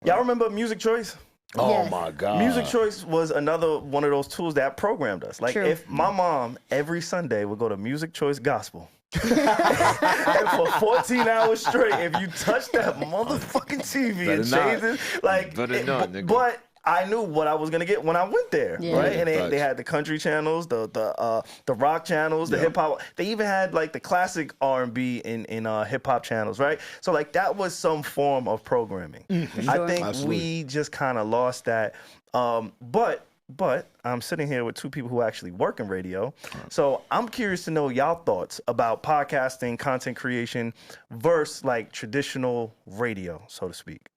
Y'all remember Music Choice? Oh Yes. my God. Music Choice was another one of those tools that programmed us. Like True. if my mom every Sunday would go to Music Choice Gospel. And for 14 hours straight, if you touch that motherfucking TV, Better it not. changes. Like, Better not, nigga. but I knew what I was gonna get when I went there, Yeah. right? And Facts. they had the country channels, the rock channels, the hip hop. They even had like the classic R&B in hip hop channels, right? So like that was some form of programming. I Sure. think Absolutely. we just kind of lost that. But I'm sitting here with two people who actually work in radio. So I'm curious to know y'all thoughts about podcasting, content creation versus like traditional radio, so to speak.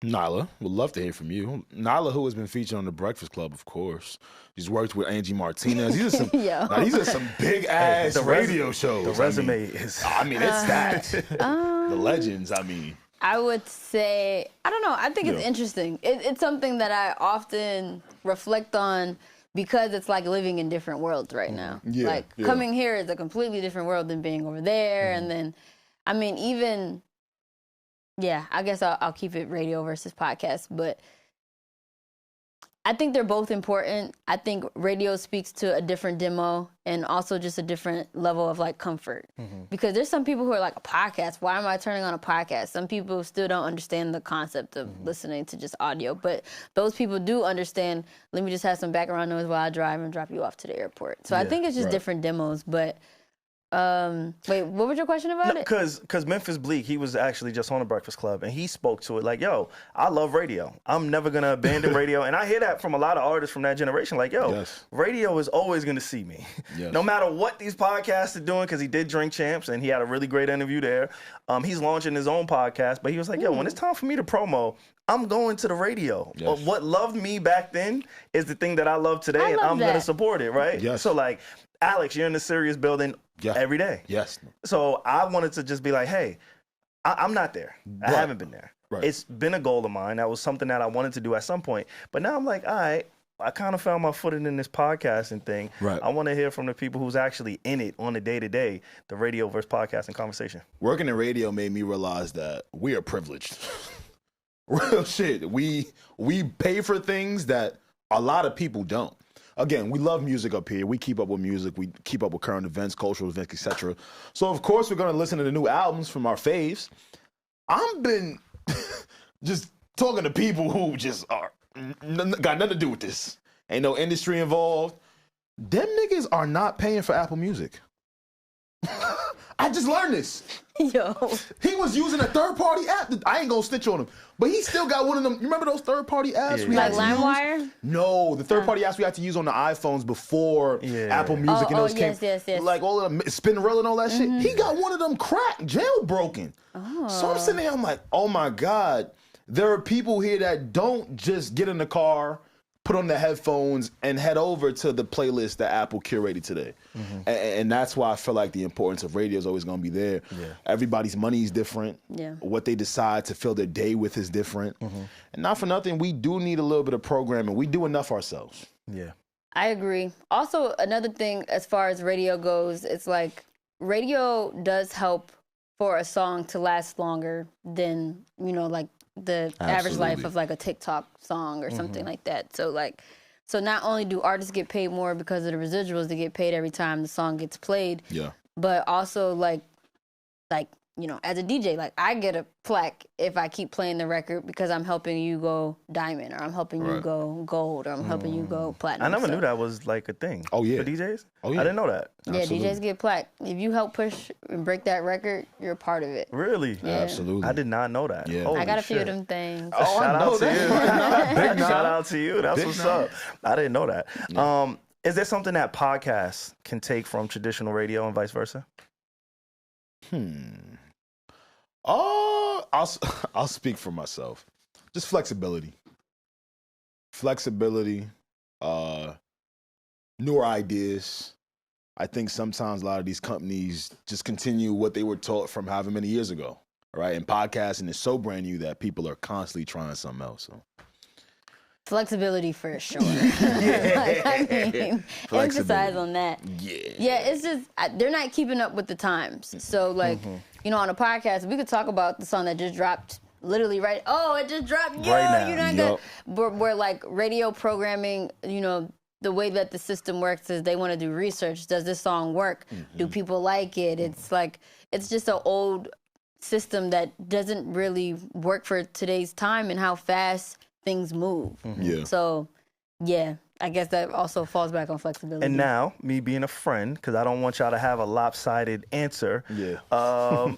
Nyla, would love to hear from you. Nyla, who has been featured on The Breakfast Club, of course. She's worked with Angie Martinez. These are some, Yo. now, these are some big ass the radio shows. The resume is. I mean, it's that. The legends, I mean. I would say, I don't know. I think it's Yeah. interesting. It's something that I often reflect on because it's like living in different worlds right now. Yeah, Like yeah. coming here is a completely different world than being over there. And then, I mean, even, yeah, I guess I'll keep it radio versus podcast. But I think they're both important. I think radio speaks to a different demo and also just a different level of like comfort. Because there's some people who are like, a podcast, why am I turning on a podcast? Some people still don't understand the concept of listening to just audio. But those people do understand, let me just have some background noise while I drive and drop you off to the airport. So I think it's just right. different demos. But wait, what was your question about it? Because Memphis Bleak, he was actually just on the Breakfast Club, and he spoke to it like, yo, I love radio. I'm never going to abandon radio. And I hear that from a lot of artists from that generation. Like, yo, Yes. radio is always going to see me. Yes. No matter what these podcasts are doing, because he did Drink Champs, and he had a really great interview there. He's launching his own podcast, but he was like, yo, when it's time for me to promo, I'm going to the radio. Yes. What loved me back then is the thing that I love today, I and love I'm going to that. support it, right? Yes. So, like, Alex, you're in the Sirius building Yeah. every day. Yes. So I wanted to just be like, hey, I'm not there. I Right. haven't been there. Right. It's been a goal of mine. That was something that I wanted to do at some point. But now I'm like, all right, I kind of found my footing in this podcasting thing. Right. I want to hear from the people who's actually in it on the day-to-day, the radio versus podcasting conversation. Working in radio made me realize that we are privileged. Real shit. We pay for things that a lot of people don't. Again, we love music up here. We keep up with music. We keep up with current events, cultural events, etc. So of course we're gonna listen to the new albums from our faves. I've been just talking to people who just are got nothing to do with this. Ain't no industry involved. Them niggas are not paying for Apple Music. I just learned this. Yo. He was using a third-party app. I ain't gonna snitch on him, but he still got one of them. You remember those third-party apps Yeah. we had Like to use? LimeWire? No, the third-party apps we had to use on the iPhones before Yeah. Apple Music and Oh, those came. yes. Like all of them, Spinrilla and all that shit. He got one of them cracked, jailbroken. So I'm sitting there, I'm like, oh my God. There are people here that don't just get in the car, put on the headphones, and head over to the playlist that Apple curated today. And that's why I feel like the importance of radio is always going to be there. Yeah. Everybody's money is different. Yeah. What they decide to fill their day with is different. And not for nothing, we do need a little bit of programming. We do enough ourselves. Yeah. I agree. Also, another thing as far as radio goes, it's like radio does help for a song to last longer than, like the average life Absolutely. of like a TikTok song or something like that. So not only do artists get paid more because of the residuals, they get paid every time the song gets played, Yeah. but also like as a DJ, like I get a plaque if I keep playing the record because I'm helping you go diamond, or I'm helping you Right. go gold, or I'm helping you go platinum. I never So- knew that was like a thing. Oh, yeah. For DJs? Oh, yeah. I didn't know that. Yeah, Absolutely. DJs get plaque. If you help push and break that record, you're a part of it. Really? Yeah. Absolutely. I did not know that. Yeah. Holy I got a few shit. of them things. Oh, I Shout know out to that. you. Shout out to you. That's Big what's nine. up. I didn't know that. Is there something that podcasts can take from traditional radio and vice versa? I'll speak for myself. Just flexibility. Flexibility, newer ideas. I think sometimes a lot of these companies just continue what they were taught from however many years ago. Right? And podcasting is so brand new that people are constantly trying something else. So. Flexibility for sure. Emphasize on that. Yeah, it's just they're not keeping up with the times. So on a podcast, we could talk about the song that just dropped literally right. Oh, it just dropped. Yo, Right now. you're not Yup. gonna. We're like radio programming. You know, the way that the system works is they want to do research. Does this song work? Do people like it? It's like it's just an old system that doesn't really work for today's time and how fast things move. Yeah. So, yeah, I guess that also falls back on flexibility. And now, me being a friend, because I don't want y'all to have a lopsided answer,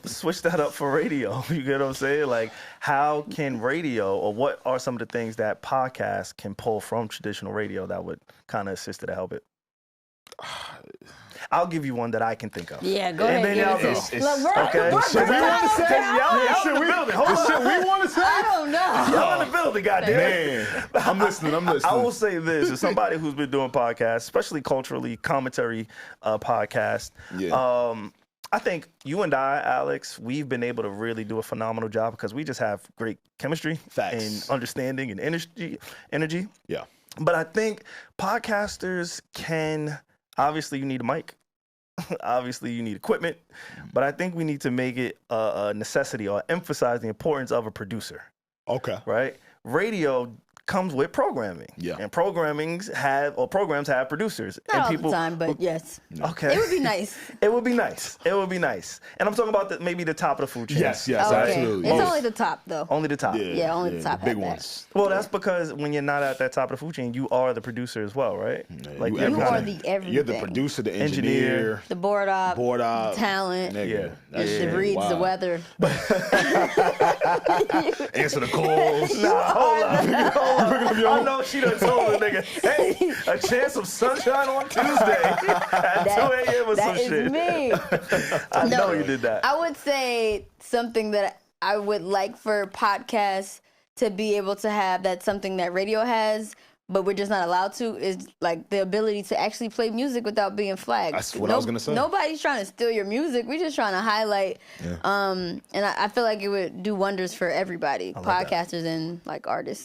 switch that up for radio. You get what I'm saying? Like, how can radio, or what are some of the things that podcasts can pull from traditional radio that would kind of assist it to help it? I'll give you one that I can think of. Yeah, go And ahead. then give y'all it go. to me. Look, Okay. we're Shit we want to say? Y'all in the building. Hold on. Shit we want to say? I don't know. Y'all in the building, goddamn. Man, I'm listening. I will say this: as somebody who's been doing podcasts, especially culturally commentary podcasts, I think you and I, Alex, we've been able to really do a phenomenal job because we just have great chemistry and understanding and energy. Yeah. But I think podcasters can, obviously you need a mic. Obviously you need equipment. But I think we need to make it a necessity or emphasize the importance of a producer. Okay. Right? Radio comes with programming. Yeah. And programs have producers. Not and all people the time, but yes. Okay. It would be nice. It would be nice. It would be nice. And I'm talking about maybe the top of the food chain. Yes, Okay. absolutely. It's only the top, though. Only the top. Yeah, only the top big have that. ones. Well, that's because when you're not at that top of the food chain, you are the producer as well, right? Like you're You kinda- are the everything. You're the producer, the engineer, The board op, the talent, nigga. That the shit, reads, wow. the weather. Answer the calls. Hold on. I know she done told the nigga, hey, a chance of sunshine on Tuesday at 2 a.m. or some That is shit. me. I know you did that. I would say something that I would like for podcasts to be able to have, that's something that radio has, but we're just not allowed to, is like the ability to actually play music without being flagged. That's what I was gonna say. Nobody's trying to steal your music. We're just trying to highlight. And I feel like it would do wonders for everybody, podcasters and like artists.